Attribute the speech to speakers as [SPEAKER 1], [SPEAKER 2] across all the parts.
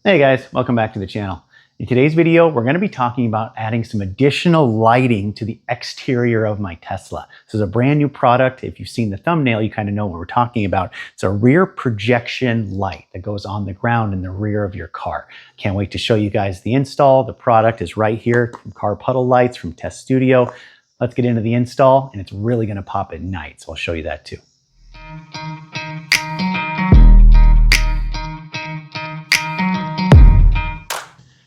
[SPEAKER 1] Hey guys, welcome back to the channel. In today's video, we're going to be talking about adding some additional lighting to the exterior of my Tesla. This is a brand new product. If you've seen the thumbnail, you kind of know what we're talking about. It's a rear projection light that goes on the ground in the rear of your car. Can't wait to show you guys the install. The product is right here from Car Puddle Lights from Test Studio. Let's get into the install, and it's really going to pop at night, so I'll show you that too.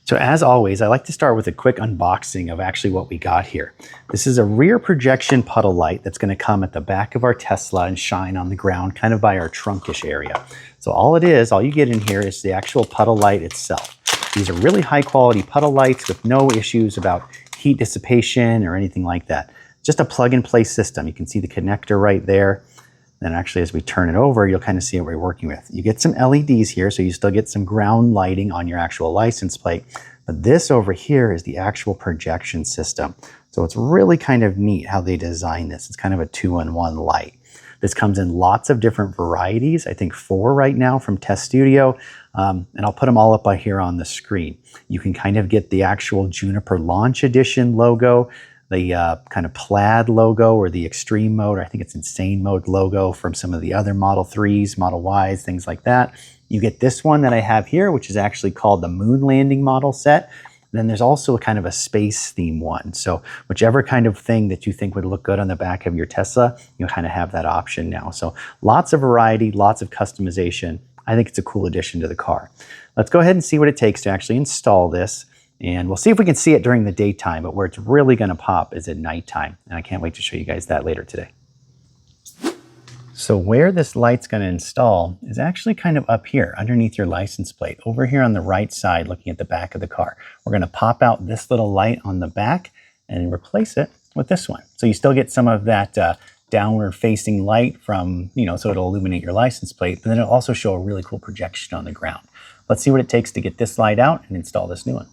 [SPEAKER 1] So as always, I like to start with a quick unboxing of actually what we got here. This is a rear projection puddle light that's going to come at the back of our Tesla and shine on the ground, kind of by our trunkish area. So all you get in here is the actual puddle light itself. These are really high quality puddle lights with no issues about heat dissipation or anything like that. Just a plug and play system. You can see the connector right there. Then actually as we turn it over, you'll kind of see what we're working with. You get some LEDs here, so you still get some ground lighting on your actual license plate. But this over here is the actual projection system. So it's really kind of neat how they design this. It's kind of a two-in-one light. This comes in lots of different varieties. I think 4 right now from Test Studio. And I'll put them all up here on the screen. You can kind of get the actual Juniper Launch Edition logo, the kind of plaid logo or the extreme mode, or I think it's insane mode logo from some of the other Model 3s, Model Ys, things like that. You get this one that I have here, which is actually called the Moon Landing model set. And then there's also a kind of a space theme one. So whichever kind of thing that you think would look good on the back of your Tesla, you kind of have that option now. So lots of variety, lots of customization. I think it's a cool addition to the car. Let's go ahead and see what it takes to actually install this. And we'll see if we can see it during the daytime, but where it's really going to pop is at nighttime. And I can't wait to show you guys that later today. So where this light's going to install is actually kind of up here underneath your license plate, over here on the right side, looking at the back of the car. We're going to pop out this little light on the back and replace it with this one. So you still get some of that downward facing light from, so it'll illuminate your license plate, but then it'll also show a really cool projection on the ground. Let's see what it takes to get this light out and install this new one.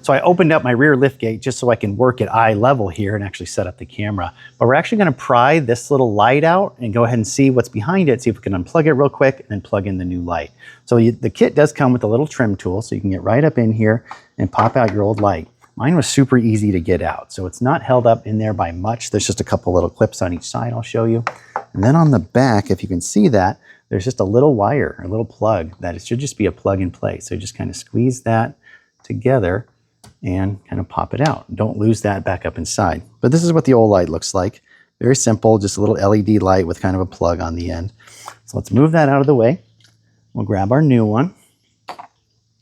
[SPEAKER 1] So I opened up my rear lift gate just so I can work at eye level here and actually set up the camera. But we're actually going to pry this little light out and go ahead and see what's behind it, see if we can unplug it real quick and then plug in the new light. So the kit does come with a little trim tool, so you can get right up in here and pop out your old light. Mine was super easy to get out, so it's not held up in there by much. There's just a couple little clips on each side I'll show you. And then on the back, if you can see that, there's just a little wire, a little plug that it should just be a plug and play. So you just kind of squeeze that together and kind of pop it out. Don't lose that back up inside. But this is what the old light looks like. Very simple, just a little LED light with kind of a plug on the end. So let's move that out of the way. We'll grab our new one.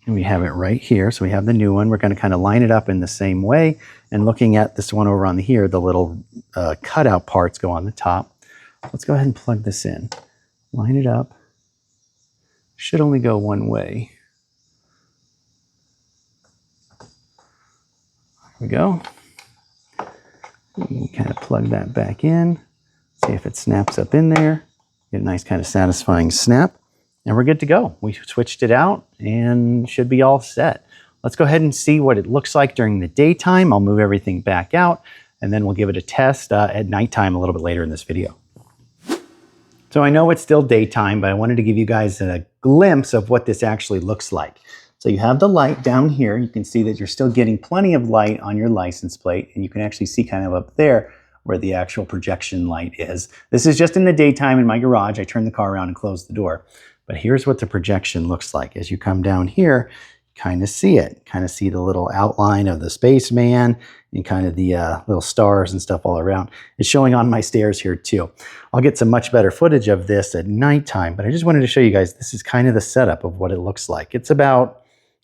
[SPEAKER 1] And we have it right here. So we have the new one. We're going to kind of line it up in the same way. And looking at this one over on here, the little cutout parts go on the top. Let's go ahead and plug this in. Line it up. Should only go one way. There we go. You can kind of plug that back in, see if it snaps up in there. Get a nice kind of satisfying snap, and we're good to go. We switched it out and should be all set. Let's go ahead and see what it looks like during the daytime. I'll move everything back out, and then we'll give it a test at nighttime a little bit later in this video. So I know it's still daytime, but I wanted to give you guys a glimpse of what this actually looks like. So you have the light down here. You can see that you're still getting plenty of light on your license plate, and you can actually see kind of up there where the actual projection light is. This is just in the daytime in my garage. I turned the car around and closed the door. But here's what the projection looks like. As you come down here, you kind of see it. Kind of see the little outline of the spaceman and kind of the little stars and stuff all around. It's showing on my stairs here too. I'll get some much better footage of this at nighttime, but I just wanted to show you guys this is kind of the setup of what it looks like. It's about,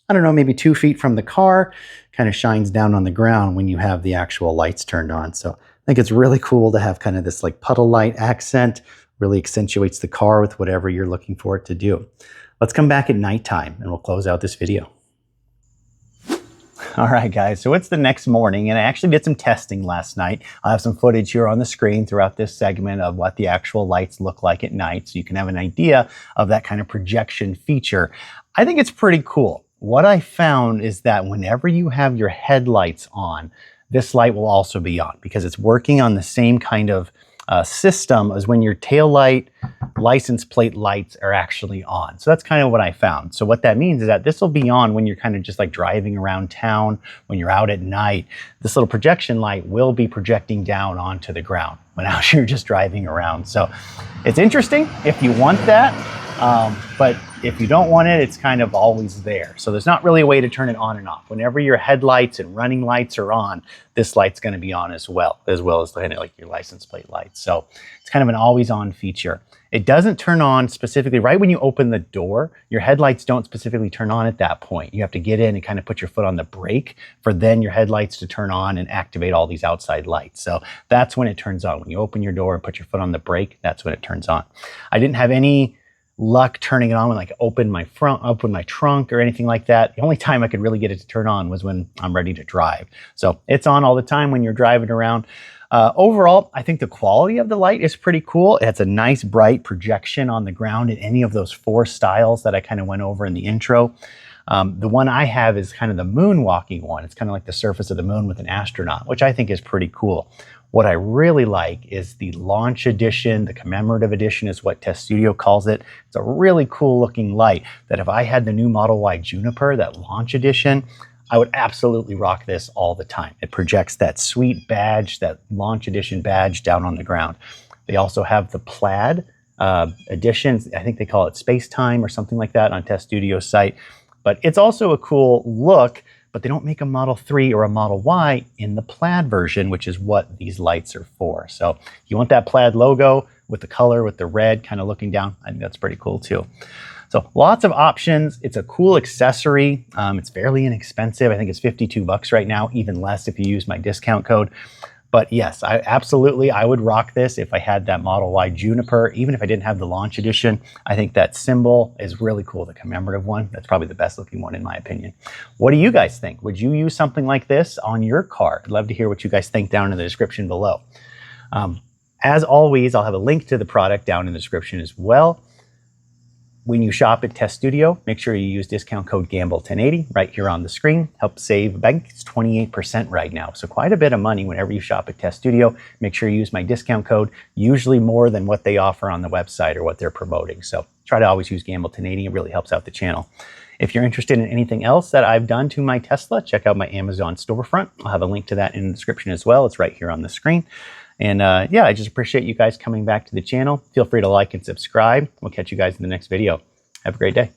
[SPEAKER 1] I don't know, maybe 2 feet from the car, kind of shines down on the ground when you have the actual lights turned on. So I think it's really cool to have kind of this like puddle light accent, really accentuates the car with whatever you're looking for it to do. Let's come back at nighttime and we'll close out this video. All right, guys, so it's the next morning and I actually did some testing last night. I'll have some footage here on the screen throughout this segment of what the actual lights look like at night, so you can have an idea of that kind of projection feature. I think it's pretty cool. What I found is that whenever you have your headlights on, this light will also be on because it's working on the same kind of system is when your tail light license plate lights are actually on. So that's kind of what I found. So what that means is that this will be on when you're kind of just like driving around town, when you're out at night. This little projection light will be projecting down onto the ground when out you're just driving around. So it's interesting if you want that, but if you don't want it, it's kind of always there. So there's not really a way to turn it on and off. Whenever your headlights and running lights are on, this light's going to be on as well as like your license plate lights. So it's kind of an always on feature. It doesn't turn on specifically right when you open the door. Your headlights don't specifically turn on at that point. You have to get in and kind of put your foot on the brake for then your headlights to turn on and activate all these outside lights. So that's when it turns on. When you open your door and put your foot on the brake, that's when it turns on. I didn't have any luck turning it on when like open my trunk or anything like that. The only time I could really get it to turn on was when I'm ready to drive. So it's on all the time when you're driving around. Overall, I think the quality of the light is pretty cool. It has a nice bright projection on the ground in any of those 4 styles that I kind of went over in the intro. The one I have is kind of the moonwalking one. It's kind of like the surface of the moon with an astronaut, which I think is pretty cool. What I really like is the launch edition, the commemorative edition is what Test Studio calls it. It's a really cool looking light that if I had the new Model Y Juniper, that launch edition, I would absolutely rock this all the time. It projects that sweet badge, that launch edition badge down on the ground. They also have the plaid edition. I think they call it Space Time or something like that on Test Studio's site. But it's also a cool look, but they don't make a Model 3 or a Model Y in the plaid version, which is what these lights are for. So you want that plaid logo with the color, with the red kind of looking down. I think that's pretty cool too. So lots of options. It's a cool accessory. It's fairly inexpensive. I think it's $52 right now, even less if you use my discount code. But yes, I would rock this if I had that Model Y Juniper, even if I didn't have the launch edition. I think that symbol is really cool, the commemorative one. That's probably the best looking one in my opinion. What do you guys think? Would you use something like this on your car? I'd love to hear what you guys think down in the description below. As always, I'll have a link to the product down in the description as well. When you shop at Test Studio, make sure you use discount code GAMBLE1080 right here on the screen. Help save, I think it's 28% right now. So quite a bit of money whenever you shop at Test Studio. Make sure you use my discount code, usually more than what they offer on the website or what they're promoting. So try to always use GAMBLE1080. It really helps out the channel. If you're interested in anything else that I've done to my Tesla, check out my Amazon storefront. I'll have a link to that in the description as well. It's right here on the screen. And yeah, I just appreciate you guys coming back to the channel. Feel free to like and subscribe. We'll catch you guys in the next video. Have a great day.